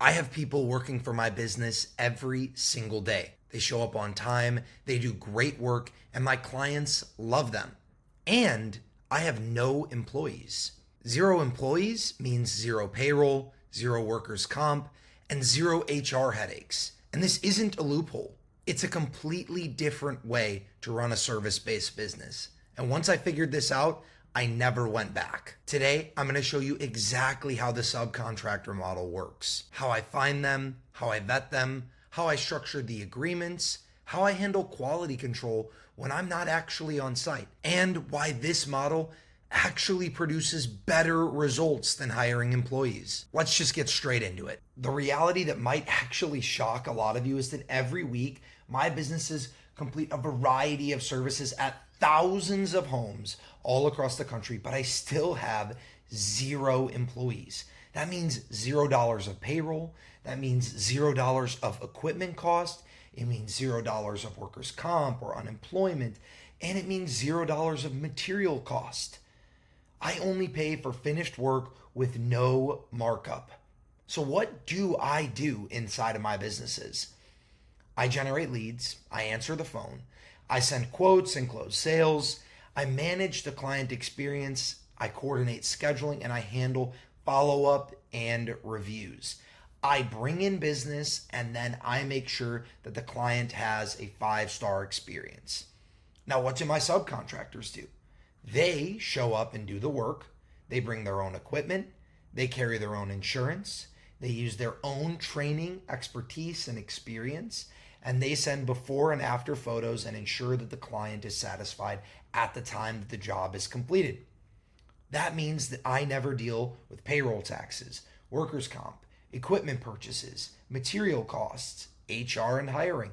I have people working for my business every single day. They show up on time, they do great work, and my clients love them. And I have no employees. Zero employees means zero payroll, zero workers' comp, and zero HR headaches. And this isn't a loophole. It's a completely different way to run a service-based business. And once I figured this out, I never went back. Today, I'm going to show you exactly how the subcontractor model works, how I find them, how I vet them, how I structure the agreements, how I handle quality control when I'm not actually on site, and why this model actually produces better results than hiring employees. Let's just get straight into it. The reality that might actually shock a lot of you is that every week, my businesses complete a variety of services at thousands of homes all across the country, but I still have zero employees. That means $0 of payroll. That means $0 of equipment cost. It means $0 of workers' comp or unemployment. And it means $0 of material cost. I only pay for finished work with no markup. So what do I do inside of my businesses? I generate leads. I answer the phone. I send quotes and close sales. I manage the client experience. I coordinate scheduling and I handle follow-up and reviews. I bring in business and then I make sure that the client has a 5-star experience. Now, what do my subcontractors do? They show up and do the work. They bring their own equipment. They carry their own insurance. They use their own training, expertise, and experience. And they send before and after photos and ensure that the client is satisfied at the time that the job is completed. That means that I never deal with payroll taxes, workers' comp, equipment purchases, material costs, HR and hiring,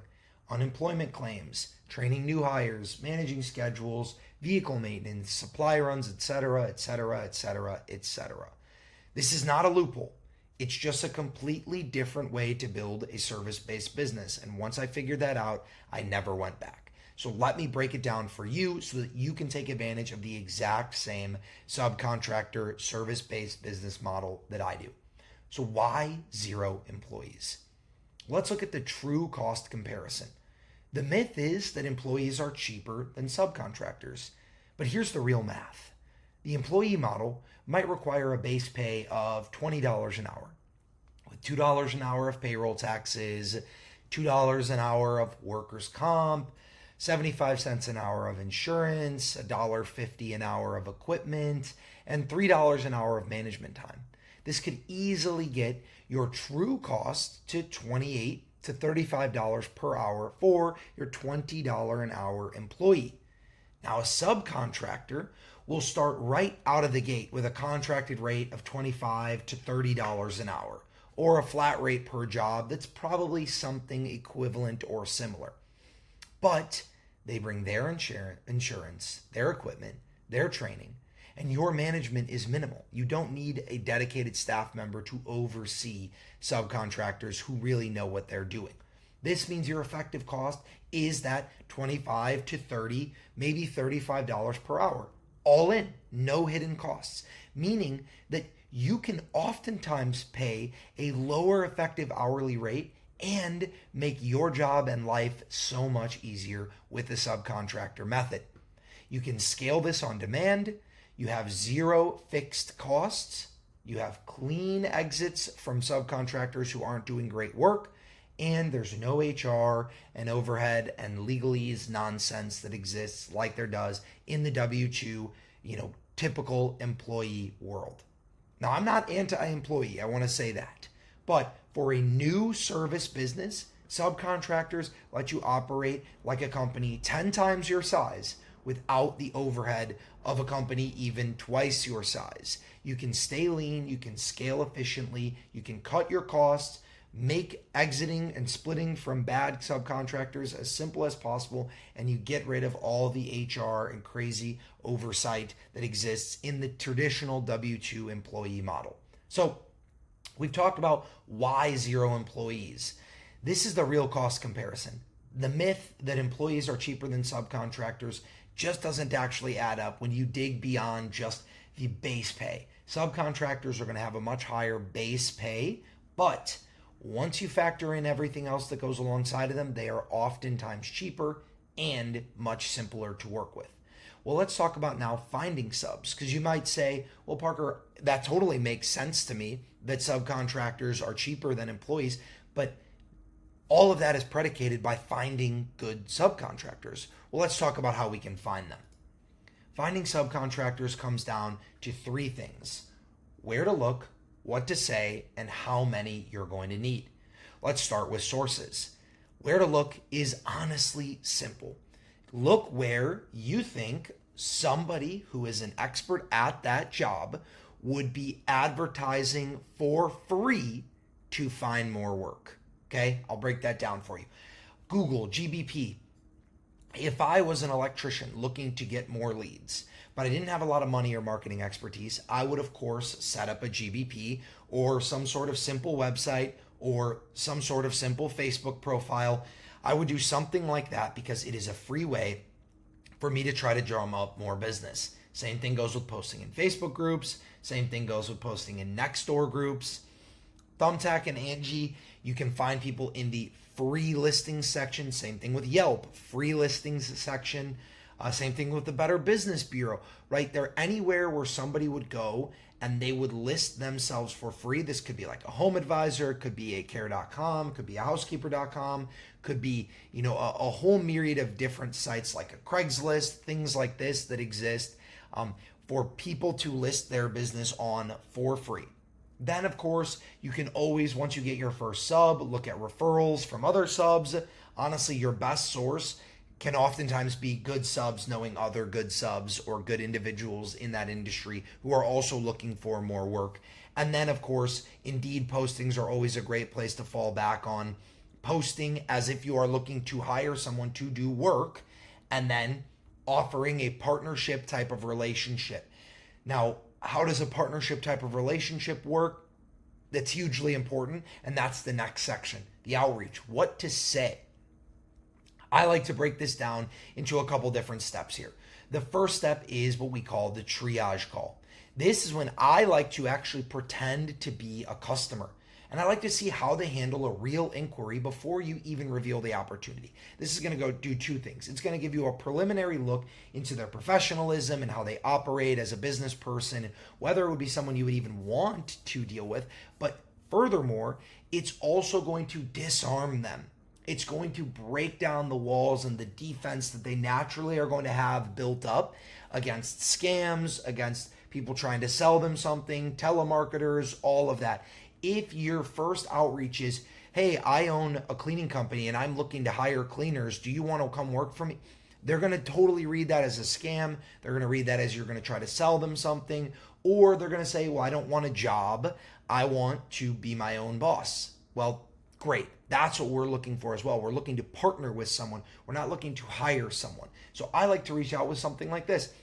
unemployment claims, training new hires, managing schedules, vehicle maintenance, supply runs, etc., etc., etc., etc. This is not a loophole. It's just a completely different way to build a service-based business. And once I figured that out, I never went back. So let me break it down for you so that you can take advantage of the exact same subcontractor service-based business model that I do. So why zero employees? Let's look at the true cost comparison. The myth is that employees are cheaper than subcontractors. But here's the real math. The employee model might require a base pay of $20 an hour, with $2 an hour of payroll taxes, $2 an hour of workers' comp, 75 cents an hour of insurance, $1.50 an hour of equipment, and $3 an hour of management time. This could easily get your true cost to $28 to $35 per hour for your $20 an hour employee. Now, a subcontractor will start right out of the gate with a contracted rate of $25 to $30 an hour, or a flat rate per job that's probably something equivalent or similar. But they bring their insurance, their equipment, their training, and your management is minimal. You don't need a dedicated staff member to oversee subcontractors who really know what they're doing. This means your effective cost is that $25 to $30, maybe $35 per hour, all in, no hidden costs, meaning that you can oftentimes pay a lower effective hourly rate and make your job and life so much easier with the subcontractor method. You can scale this on demand. You have zero fixed costs. You have clean exits from subcontractors who aren't doing great work. And there's no HR and overhead and legalese nonsense that exists like there does in the W-2, typical employee world. Now, I'm not anti-employee. I want to say that. But for a new service business, subcontractors let you operate like a company 10 times your size without the overhead of a company even twice your size. You can stay lean, you can scale efficiently, you can cut your costs, make exiting and splitting from bad subcontractors as simple as possible, and you get rid of all the HR and crazy oversight that exists in the traditional W-2 employee model. So we've talked about why zero employees. This is the real cost comparison. The myth that employees are cheaper than subcontractors just doesn't actually add up when you dig beyond just the base pay. Subcontractors are going to have a much higher base pay, but Once you factor in everything else that goes alongside of them, they are oftentimes cheaper and much simpler to work with. Well, let's talk about now finding subs, because you might say, well, Parker, that totally makes sense to me that subcontractors are cheaper than employees, but all of that is predicated by finding good subcontractors. Well, let's talk about how we can find them. Finding subcontractors comes down to three things: where to look, what to say, and how many you're going to need. Let's start with sources. Where to look is honestly simple. Look where you think somebody who is an expert at that job would be advertising for free to find more work. Okay, I'll break that down for you. Google GBP. If I was an electrician looking to get more leads, but I didn't have a lot of money or marketing expertise, I would, of course, set up a GBP or some sort of simple website or some sort of simple Facebook profile. I would do something like that because it is a free way for me to try to drum up more business. Same thing goes with posting in Facebook groups. Same thing goes with posting in Nextdoor groups. Thumbtack and Angie, you can find people in the free listings section. Same thing with Yelp, free listings section. Same thing with the Better Business Bureau, right? They're anywhere where somebody would go and they would list themselves for free. This could be like a home advisor, could be a care.com, could be a housekeeper.com, could be, a whole myriad of different sites like a Craigslist, things like this that exist for people to list their business on for free. Then, of course, you can always, once you get your first sub, look at referrals from other subs. Honestly, your best source can oftentimes be good subs knowing other good subs or good individuals in that industry who are also looking for more work. And then, of course, Indeed postings are always a great place to fall back on. Posting as if you are looking to hire someone to do work, and then offering a partnership type of relationship. Now, how does a partnership type of relationship work? That's hugely important, and that's the next section, the outreach. What to say. I like to break this down into a couple different steps here. The first step is what we call the triage call. This is when I like to actually pretend to be a customer. And I like to see how they handle a real inquiry before you even reveal the opportunity. This is going to go do two things. It's going to give you a preliminary look into their professionalism and how they operate as a business person, and whether it would be someone you would even want to deal with. But furthermore, it's also going to disarm them. It's going to break down the walls and the defense that they naturally are going to have built up against scams, against people trying to sell them something, telemarketers, all of that. If your first outreach is, hey, I own a cleaning company and I'm looking to hire cleaners, do you want to come work for me? They're going to totally read that as a scam. They're going to read that as you're going to try to sell them something. Or they're going to say, well, I don't want a job. I want to be my own boss. Well, great. That's what we're looking for as well. We're looking to partner with someone. We're not looking to hire someone. So I like to reach out with something like this.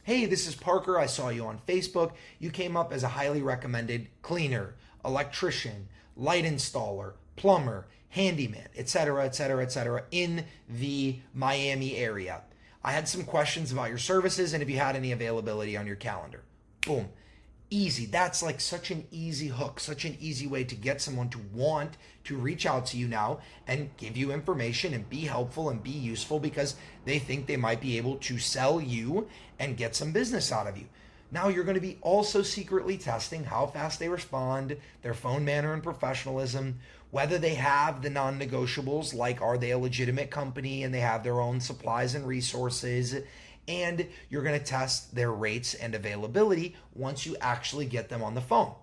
Hey, this is Parker. I saw you on Facebook. You came up as a highly recommended cleaner, electrician, light installer, plumber, handyman, etc., etc., etc. in the Miami area. I had some questions about your services and if you had any availability on your calendar. Boom. Easy. That's like such an easy hook, such an easy way to get someone to want to reach out to you now and give you information and be helpful and be useful because they think they might be able to sell you and get some business out of you. Now you're going to be also secretly testing how fast they respond, their phone manner and professionalism, whether they have the non-negotiables, like are they a legitimate company and they have their own supplies and resources, and you're going to test their rates and availability once you actually get them on the phone.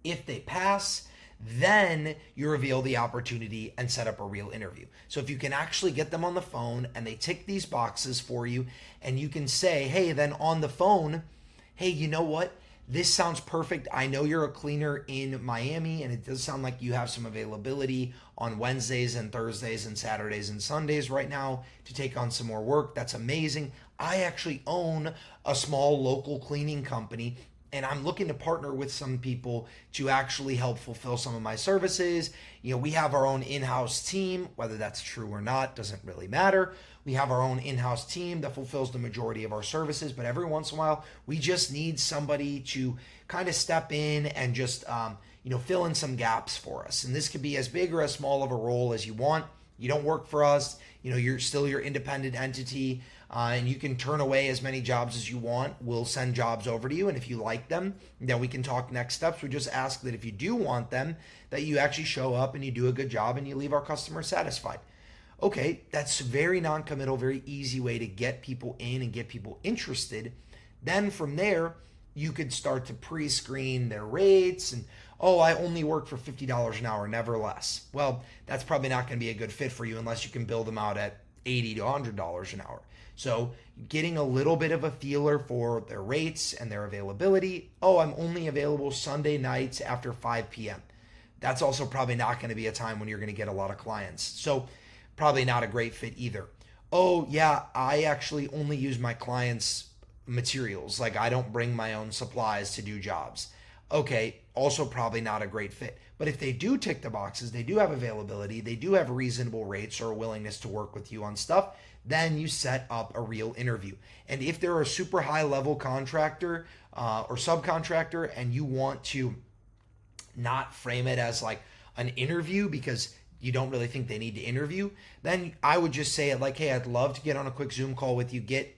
If they pass, then you reveal the opportunity and set up a real interview. So if you can actually get them on the phone and they tick these boxes for you, and you can say, hey, then on the phone, hey, you know what? This sounds perfect. I know you're a cleaner in Miami, and it does sound like you have some availability on Wednesdays and Thursdays and Saturdays and Sundays right now to take on some more work. That's amazing. I actually own a small local cleaning company, and I'm looking to partner with some people to actually help fulfill some of my services. We have our own in-house team. Whether that's true or not doesn't really matter. We have our own in-house team that fulfills the majority of our services, but every once in a while, we just need somebody to kind of step in and just, fill in some gaps for us. And this could be as big or as small of a role as you want. You don't work for us, you're still your independent entity, and you can turn away as many jobs as you want. We'll send jobs over to you, and if you like them, then we can talk next steps. We just ask that if you do want them, that you actually show up and you do a good job and you leave our customers satisfied. Okay, that's very non-committal, very easy way to get people in and get people interested. Then from there, you could start to pre-screen their rates and, oh, I only work for $50 an hour, never less. Well, that's probably not going to be a good fit for you unless you can build them out at $80 to $100 an hour. So getting a little bit of a feeler for their rates and their availability. Oh, I'm only available Sunday nights after 5 p.m. That's also probably not going to be a time when you're going to get a lot of clients. So probably not a great fit either. Oh, yeah, I actually only use my clients' materials. Like I don't bring my own supplies to do jobs. Okay, also probably not a great fit. But if they do tick the boxes, they do have availability, they do have reasonable rates or a willingness to work with you on stuff, then you set up a real interview. And if they're a super high level contractor or subcontractor and you want to not frame it as like an interview because you don't really think they need to interview, then I would just say it like, hey, I'd love to get on a quick Zoom call with you, get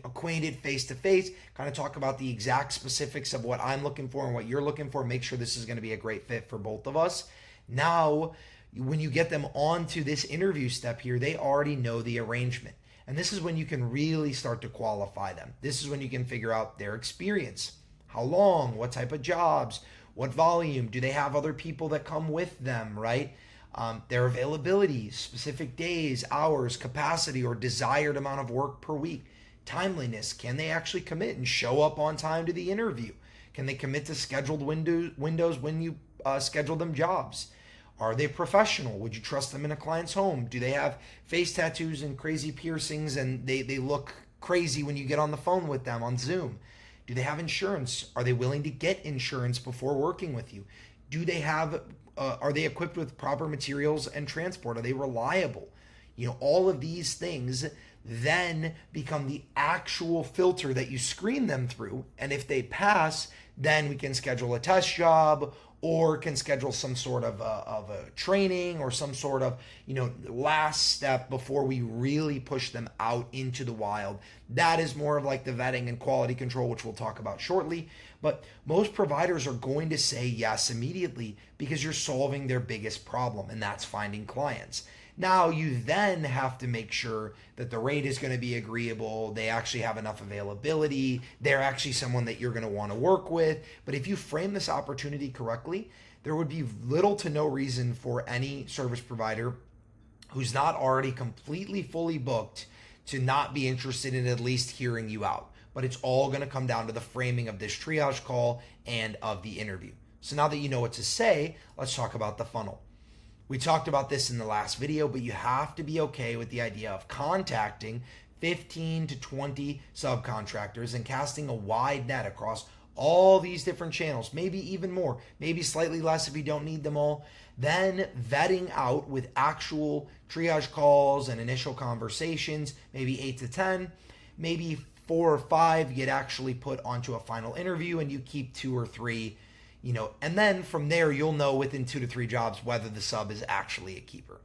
acquainted face to face, kind of talk about the exact specifics of what I'm looking for and what you're looking for, make sure this is going to be a great fit for both of us. Now, when you get them onto this interview step here, they already know the arrangement. And this is when you can really start to qualify them. This is when you can figure out their experience. How long, what type of jobs, what volume, do they have other people that come with them, right? Their availability, specific days, hours, capacity, or desired amount of work per week. Timeliness, can they actually commit and show up on time to the interview? Can they commit to scheduled windows when you schedule them jobs? Are they professional? Would you trust them in a client's home? Do they have face tattoos and crazy piercings and they look crazy when you get on the phone with them on Zoom? Do they have insurance? Are they willing to get insurance before working with you? Do they have, are they equipped with proper materials and transport? Are they reliable? All of these things then become the actual filter that you screen them through. And if they pass, then we can schedule a test job or can schedule some sort of a training or some sort of, last step before we really push them out into the wild. That is more of like the vetting and quality control, which we'll talk about shortly. But most providers are going to say yes immediately because you're solving their biggest problem, and that's finding clients. Now you then have to make sure that the rate is going to be agreeable, they actually have enough availability, they're actually someone that you're going to want to work with. But if you frame this opportunity correctly, there would be little to no reason for any service provider who's not already completely fully booked to not be interested in at least hearing you out. But it's all going to come down to the framing of this triage call and of the interview. So now that you know what to say, let's talk about the funnel. We talked about this in the last video, but you have to be okay with the idea of contacting 15 to 20 subcontractors and casting a wide net across all these different channels, maybe even more, maybe slightly less if you don't need them all. Then vetting out with actual triage calls and initial conversations, maybe 8 to 10, maybe 4 or 5 get actually put onto a final interview, and you keep 2 or 3. And then from there, you'll know within 2 to 3 jobs whether the sub is actually a keeper.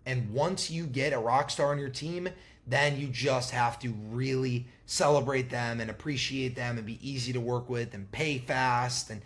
And once you get a rock star on your team, then you just have to really celebrate them and appreciate them and be easy to work with and pay fast and,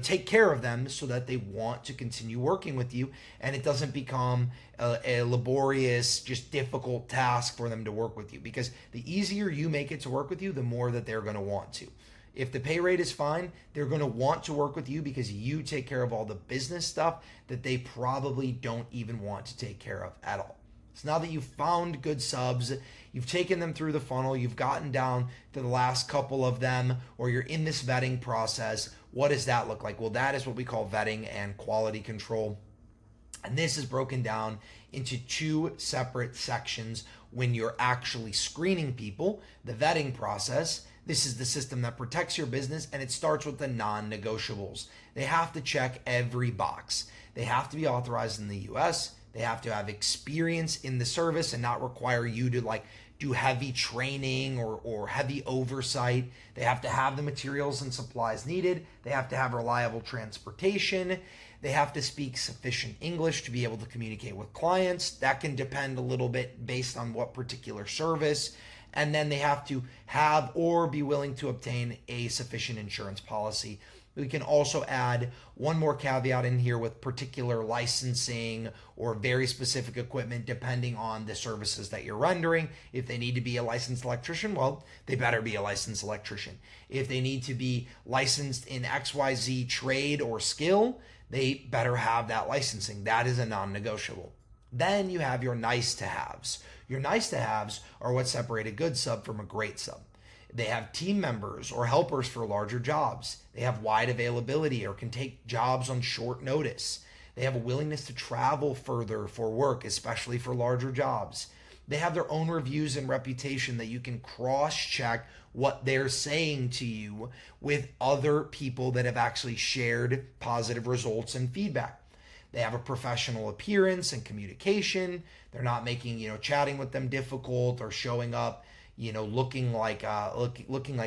take care of them so that they want to continue working with you. And it doesn't become a laborious, just difficult task for them to work with you, because the easier you make it to work with you, the more that they're going to want to. If the pay rate is fine, they're going to want to work with you because you take care of all the business stuff that they probably don't even want to take care of at all. So now that you've found good subs, you've taken them through the funnel, you've gotten down to the last couple of them, or you're in this vetting process, what does that look like? Well, that is what we call vetting and quality control. And this is broken down into 2 separate sections when you're actually screening people. The vetting process, this is the system that protects your business, and it starts with the non-negotiables. They have to check every box. They have to be authorized in the US. They have to have experience in the service and not require you to do heavy training or heavy oversight. They have to have the materials and supplies needed. They have to have reliable transportation. They have to speak sufficient English to be able to communicate with clients. That can depend a little bit based on what particular service. And then they have to have or be willing to obtain a sufficient insurance policy. We can also add one more caveat in here with particular licensing or very specific equipment depending on the services that you're rendering. If they need to be a licensed electrician, well, they better be a licensed electrician. If they need to be licensed in XYZ trade or skill, they better have that licensing. That is a non-negotiable. Then you have your nice to haves. Your nice to haves are what separate a good sub from a great sub. They have team members or helpers for larger jobs. They have wide availability or can take jobs on short notice. They have a willingness to travel further for work, especially for larger jobs. They have their own reviews and reputation that you can cross-check what they're saying to you with other people that have actually shared positive results and feedback. They have a professional appearance and communication. They're not making, chatting with them difficult or showing up, looking like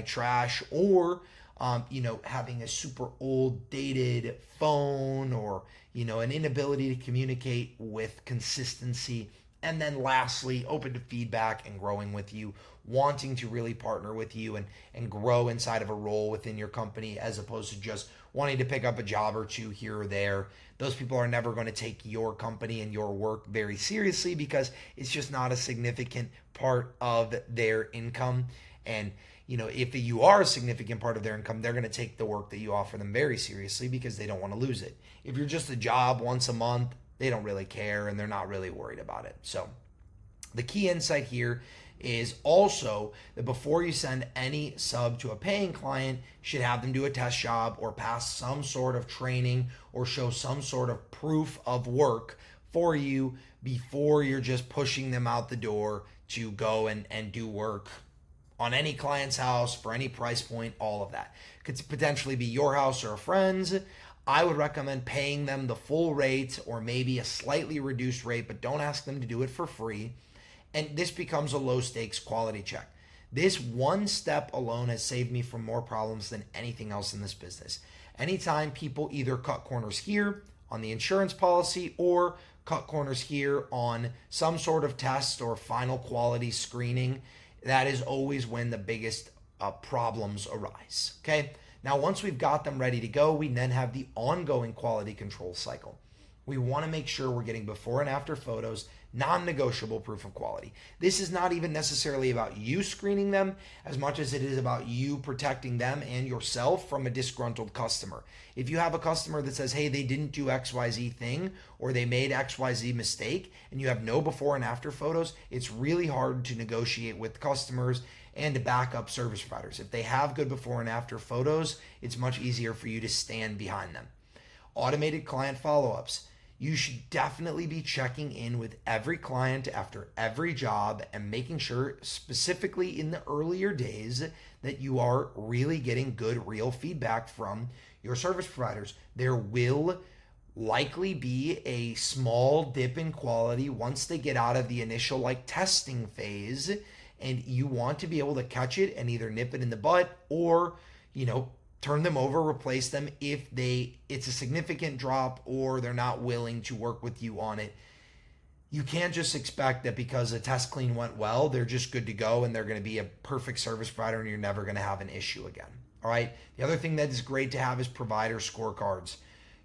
trash or, having a super old dated phone or, an inability to communicate with consistency. And then lastly, open to feedback and growing with you, wanting to really partner with you and grow inside of a role within your company as opposed to just wanting to pick up a job or two here or there. Those people are never going to take your company and your work very seriously because it's just not a significant part of their income. And, if you are a significant part of their income, they're going to take the work that you offer them very seriously because they don't want to lose it. If you're just a job once a month, they don't really care and they're not really worried about it. So the key insight here is also that before you send any sub to a paying client, you should have them do a test job or pass some sort of training or show some sort of proof of work for you before you're just pushing them out the door to go and do work on any client's house for any price point, all of that. Could potentially be your house or a friend's. I would recommend paying them the full rate or maybe a slightly reduced rate, but don't ask them to do it for free. And this becomes a low stakes quality check. This one step alone has saved me from more problems than anything else in this business. Anytime people either cut corners here on the insurance policy or cut corners here on some sort of test or final quality screening, that is always when the biggest problems arise. Okay. Now, once we've got them ready to go, we then have the ongoing quality control cycle. We want to make sure we're getting before and after photos, non-negotiable proof of quality. This is not even necessarily about you screening them as much as it is about you protecting them and yourself from a disgruntled customer. If you have a customer that says, hey, they didn't do XYZ thing or they made XYZ mistake and you have no before and after photos, it's really hard to negotiate with customers and to back up service providers. If they have good before and after photos, it's much easier for you to stand behind them. Automated client follow-ups. You should definitely be checking in with every client after every job and making sure, specifically in the earlier days, that you are really getting good, real feedback from your service providers. There will likely be a small dip in quality once they get out of the initial testing phase, and you want to be able to catch it and either nip it in the butt or, turn them over, replace them if it's a significant drop or they're not willing to work with you on it. You can't just expect that because a test clean went well, they're just good to go and they're going to be a perfect service provider and you're never going to have an issue again. All right. The other thing that is great to have is provider scorecards.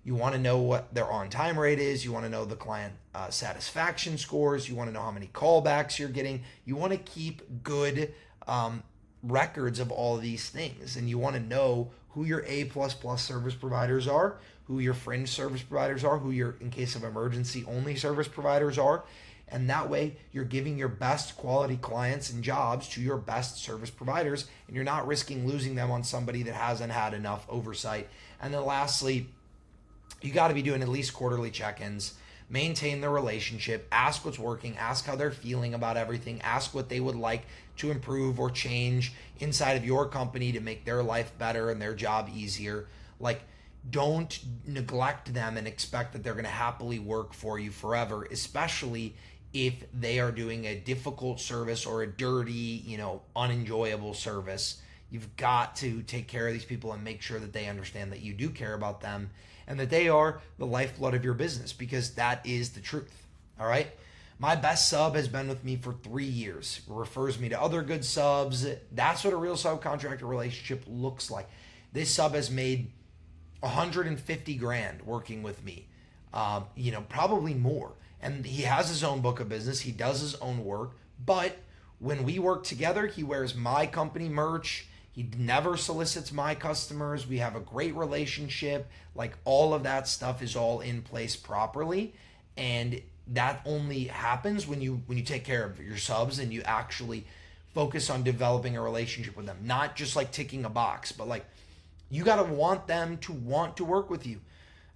You want to know what their on-time rate is. You want to know the client satisfaction scores. You want to know how many callbacks you're getting. You want to keep good records of all of these things, and you want to know who your A++ service providers are, who your fringe service providers are, who your, in case of emergency, only service providers are, and that way you're giving your best quality clients and jobs to your best service providers, and you're not risking losing them on somebody that hasn't had enough oversight. And then lastly, you got to be doing at least quarterly check-ins. Maintain the relationship, ask what's working, ask how they're feeling about everything, ask what they would like to improve or change inside of your company to make their life better and their job easier. Don't neglect them and expect that they're going to happily work for you forever, especially if they are doing a difficult service or a dirty, unenjoyable service. You've got to take care of these people and make sure that they understand that you do care about them and that they are the lifeblood of your business, because that is the truth. All right. My best sub has been with me for 3 years, refers me to other good subs. That's what a real subcontractor relationship looks like. This sub has made 150 grand working with me, probably more. And he has his own book of business. He does his own work. But when we work together, he wears my company merch. He never solicits my customers. We have a great relationship. Like, all of that stuff is all in place properly. And that only happens when you take care of your subs and you actually focus on developing a relationship with them. Not just like ticking a box, but like, you got to want them to want to work with you.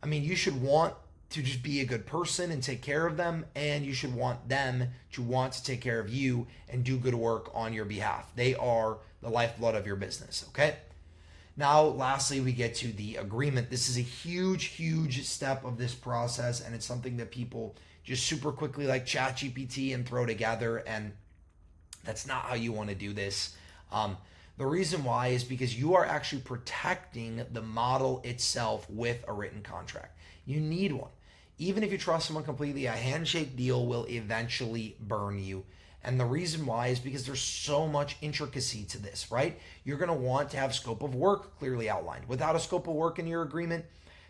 I mean, you should want to just be a good person and take care of them, and you should want them to want to take care of you and do good work on your behalf. They are the lifeblood of your business, okay? Now, lastly, we get to the agreement. This is a huge, huge step of this process, and it's something that people just super quickly like ChatGPT and throw together, and that's not how you want to do this. The reason why is because you are actually protecting the model itself with a written contract. You need one. Even if you trust someone completely, a handshake deal will eventually burn you. And the reason why is because there's so much intricacy to this, right? You're going to want to have scope of work clearly outlined. Without a scope of work in your agreement,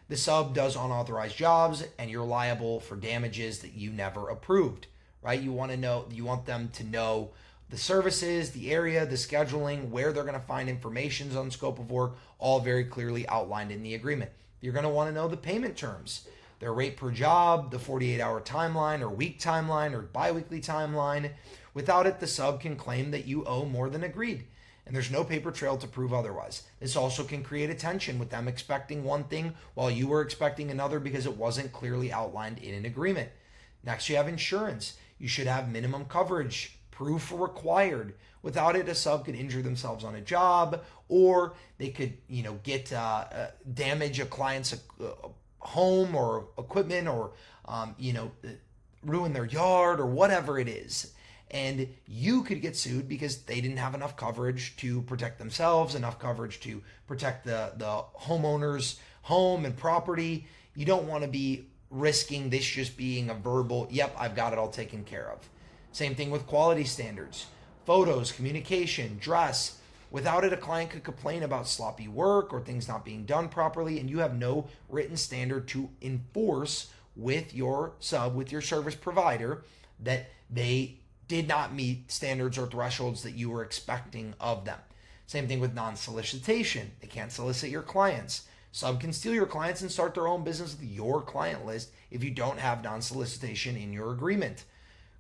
the sub does unauthorized jobs and you're liable for damages that you never approved, right? You want them to know the services, the area, the scheduling, where they're going to find information on scope of work, all very clearly outlined in the agreement. You're going to want to know the payment terms, their rate per job, the 48-hour timeline or week timeline or biweekly timeline. Without it, the sub can claim that you owe more than agreed, and there's no paper trail to prove otherwise. This also can create a tension with them expecting one thing while you were expecting another because it wasn't clearly outlined in an agreement. Next, you have insurance. You should have minimum coverage, proof required. Without it, a sub could injure themselves on a job, or they could, get damage a client's home or equipment, or ruin their yard or whatever it is. And you could get sued because they didn't have enough coverage to protect themselves, enough coverage to protect the homeowner's home and property. You don't want to be risking this just being a verbal, yep, I've got it all taken care of. Same thing with quality standards, photos, communication, dress. Without it, a client could complain about sloppy work or things not being done properly, and you have no written standard to enforce with your sub, with your service provider, that they did not meet standards or thresholds that you were expecting of them. Same thing with non-solicitation. They can't solicit your clients. Sub can steal your clients and start their own business with your client list if you don't have non-solicitation in your agreement.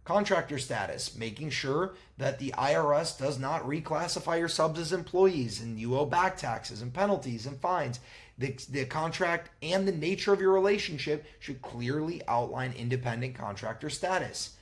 Contractor status, making sure that the IRS does not reclassify your subs as employees and you owe back taxes and penalties and fines. The contract and the nature of your relationship should clearly outline independent contractor status.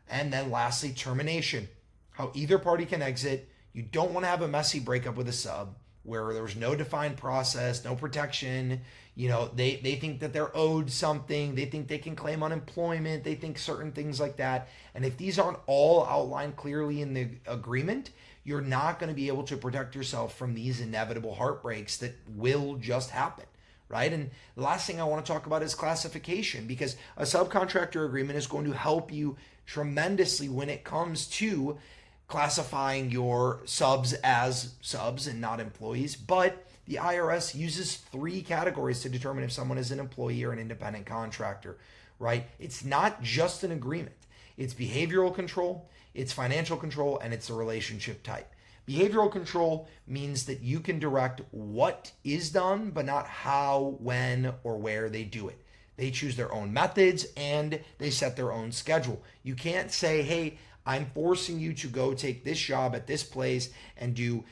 And then lastly, termination, how either party can exit. You don't want to have a messy breakup with a sub where there's no defined process, no protection. They think that they're owed something. They think they can claim unemployment. They think certain things like that. And if these aren't all outlined clearly in the agreement, you're not going to be able to protect yourself from these inevitable heartbreaks that will just happen, right? And the last thing I want to talk about is classification, because a subcontractor agreement is going to help you tremendously when it comes to classifying your subs as subs and not employees. But the IRS uses 3 categories to determine if someone is an employee or an independent contractor, right? It's not just an agreement. It's behavioral control, it's financial control, and it's a relationship type. Behavioral control means that you can direct what is done, but not how, when, or where they do it. They choose their own methods and they set their own schedule. You can't say, hey, I'm forcing you to go take this job at this place and do,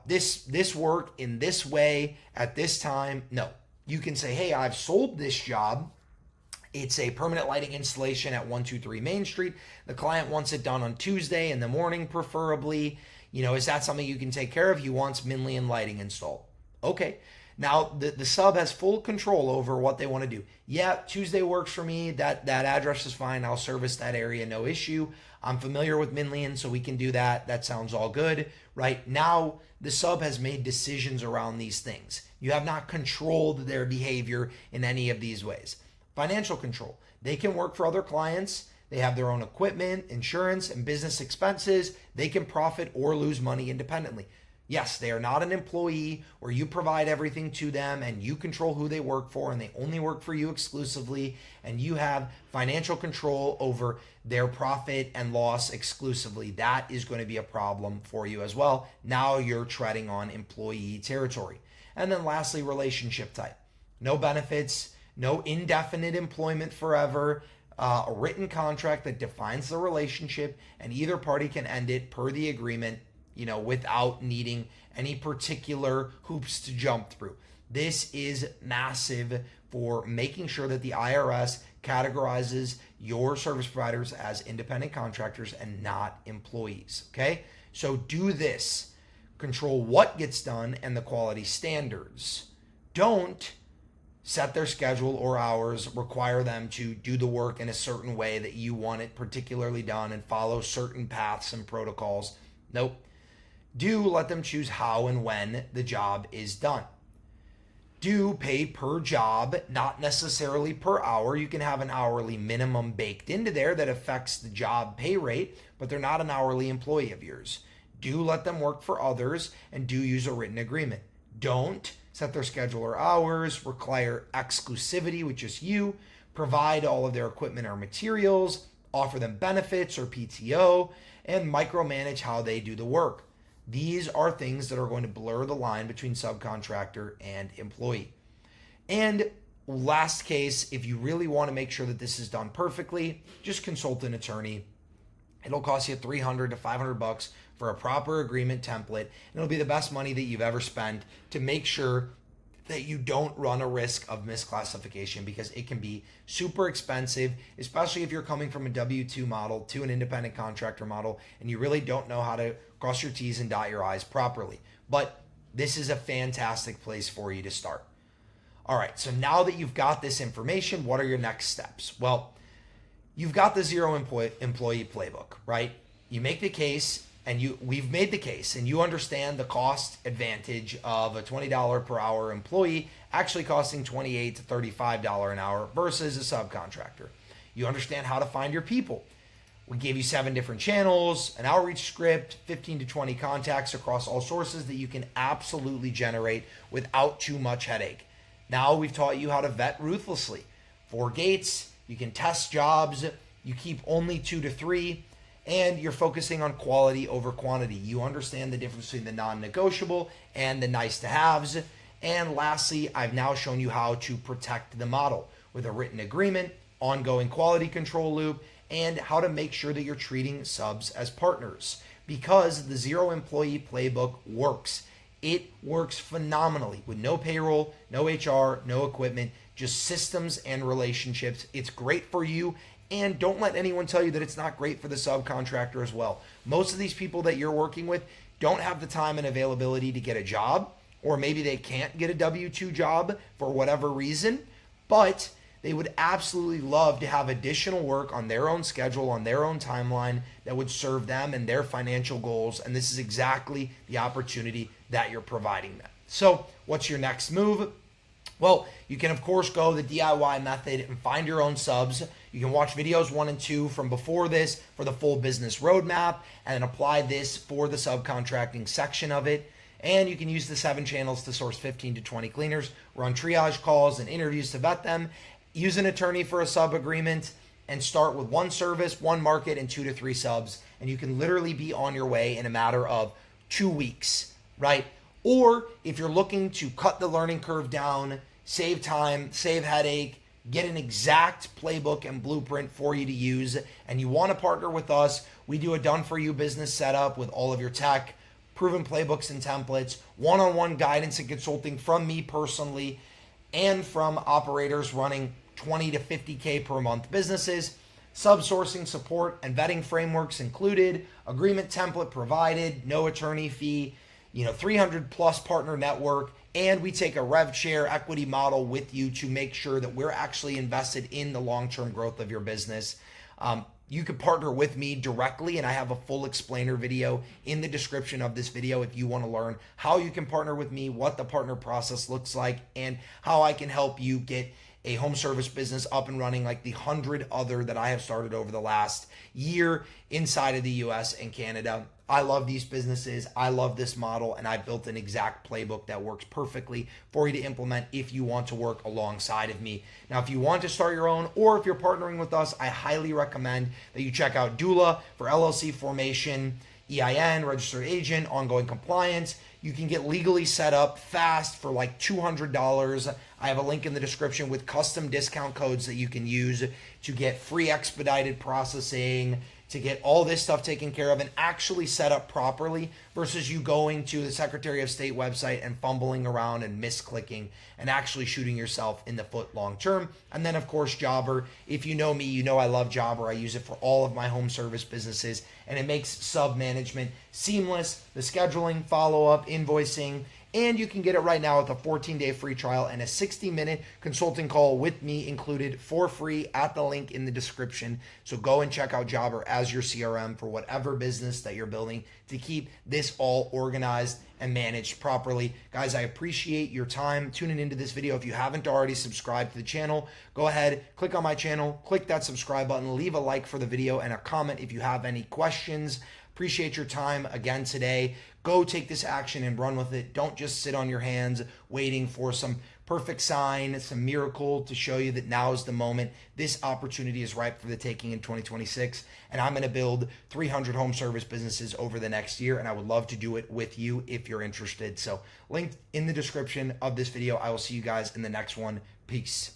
this work in this way at this time. No, you can say, hey, I've sold this job. It's a permanent lighting installation at 123 Main Street. The client wants it done on Tuesday in the morning, preferably. Is that something you can take care of? He wants Minlian lighting installed. Okay. Now the sub has full control over what they want to do. Yeah, Tuesday works for me. That address is fine. I'll service that area, no issue. I'm familiar with Minlean, so we can do that. That sounds all good. Right now, the sub has made decisions around these things. You have not controlled their behavior in any of these ways. Financial control. They can work for other clients. They have their own equipment, insurance, and business expenses. They can profit or lose money independently. Yes, they are not an employee where you provide everything to them and you control who they work for and they only work for you exclusively and you have financial control over their profit and loss exclusively. That is going to be a problem for you as well. Now you're treading on employee territory. And then lastly, relationship type. No benefits, no indefinite employment forever, a written contract that defines the relationship and either party can end it per the agreement, without needing any particular hoops to jump through. This is massive for making sure that the IRS categorizes your service providers as independent contractors and not employees. Okay? So do this. Control what gets done and the quality standards. Don't set their schedule or hours, require them to do the work in a certain way that you want it particularly done and follow certain paths and protocols. Nope. Do let them choose how and when the job is done. Do pay per job, not necessarily per hour. You can have an hourly minimum baked into there that affects the job pay rate, but they're not an hourly employee of yours. Do let them work for others and do use a written agreement. Don't set their schedule or hours, require exclusivity with just you, provide all of their equipment or materials, offer them benefits or PTO, and micromanage how they do the work. These are things that are going to blur the line between subcontractor and employee. And last case, if you really want to make sure that this is done perfectly, just consult an attorney. It'll cost you $300 to $500 for a proper agreement template, and it'll be the best money that you've ever spent to make sure that you don't run a risk of misclassification, because it can be super expensive, especially if you're coming from a W-2 model to an independent contractor model and you really don't know how to cross your T's and dot your I's properly. But this is a fantastic place for you to start. All right, so now that you've got this information, what are your next steps? Well, you've got the zero employee playbook, right? You make the case, and we've made the case, and you understand the cost advantage of a $20 per hour employee actually costing $28 to $35 an hour versus a subcontractor. You understand how to find your people. We gave you 7 different channels, an outreach script, 15 to 20 contacts across all sources that you can absolutely generate without too much headache. Now we've taught you how to vet ruthlessly. 4 gates, you can test jobs, you keep only 2 to 3, and you're focusing on quality over quantity. You understand the difference between the non-negotiable and the nice-to-haves. And lastly, I've now shown you how to protect the model with a written agreement, ongoing quality control loop, and how to make sure that you're treating subs as partners, because the zero employee playbook works. It works phenomenally with no payroll, no HR, no equipment, just systems and relationships. It's great for you. And don't let anyone tell you that it's not great for the subcontractor as well. Most of these people that you're working with don't have the time and availability to get a job, or maybe they can't get a W-2 job for whatever reason, but they would absolutely love to have additional work on their own schedule, on their own timeline that would serve them and their financial goals. And this is exactly the opportunity that you're providing them. So what's your next move? Well, you can, of course, go the DIY method and find your own subs. You can watch videos 1 and 2 from before this for the full business roadmap and then apply this for the subcontracting section of it. And you can use the 7 channels to source 15 to 20 cleaners, run triage calls and interviews to vet them, use an attorney for a sub agreement, and start with 1 service, 1 market, and 2 to 3 subs. And you can literally be on your way in a matter of 2 weeks, right? Or if you're looking to cut the learning curve down, save time, save headache, get an exact playbook and blueprint for you to use, and you want to partner with us, we do a done-for-you business setup with all of your tech, proven playbooks and templates, one-on-one guidance and consulting from me personally, and from operators running 20 to 50K per month businesses, sub-sourcing support and vetting frameworks included, agreement template provided, no attorney fee, 300 plus partner network, and we take a rev share equity model with you to make sure that we're actually invested in the long-term growth of your business. You can partner with me directly, and I have a full explainer video in the description of this video if you want to learn how you can partner with me, what the partner process looks like, and how I can help you get a home service business up and running like the 100 other that I have started over the last year inside of the US and Canada. I love these businesses. I love this model, and I built an exact playbook that works perfectly for you to implement if you want to work alongside of me. Now, if you want to start your own, or if you're partnering with us, I highly recommend that you check out Doula for LLC formation, EIN, registered agent, ongoing compliance. You can get legally set up fast for like $200. I have a link in the description with custom discount codes that you can use to get free expedited processing, to get all this stuff taken care of and actually set up properly, versus you going to the Secretary of State website and fumbling around and misclicking and actually shooting yourself in the foot long term. And then, of course, Jobber. If you know me, you know I love Jobber. I use it for all of my home service businesses, and it makes sub management seamless. The scheduling, follow-up, invoicing, and you can get it right now with a 14-day free trial and a 60-minute consulting call with me included for free at the link in the description. So go and check out Jobber as your CRM for whatever business that you're building to keep this all organized and managed properly. Guys, I appreciate your time tuning into this video. If you haven't already subscribed to the channel, go ahead, click on my channel, click that subscribe button, leave a like for the video and a comment if you have any questions. Appreciate your time again today. Go take this action and run with it. Don't just sit on your hands waiting for some perfect sign, some miracle to show you that now is the moment. This opportunity is ripe for the taking in 2026, and I'm going to build 300 home service businesses over the next year, and I would love to do it with you if you're interested. So link in the description of this video. I will see you guys in the next one. Peace.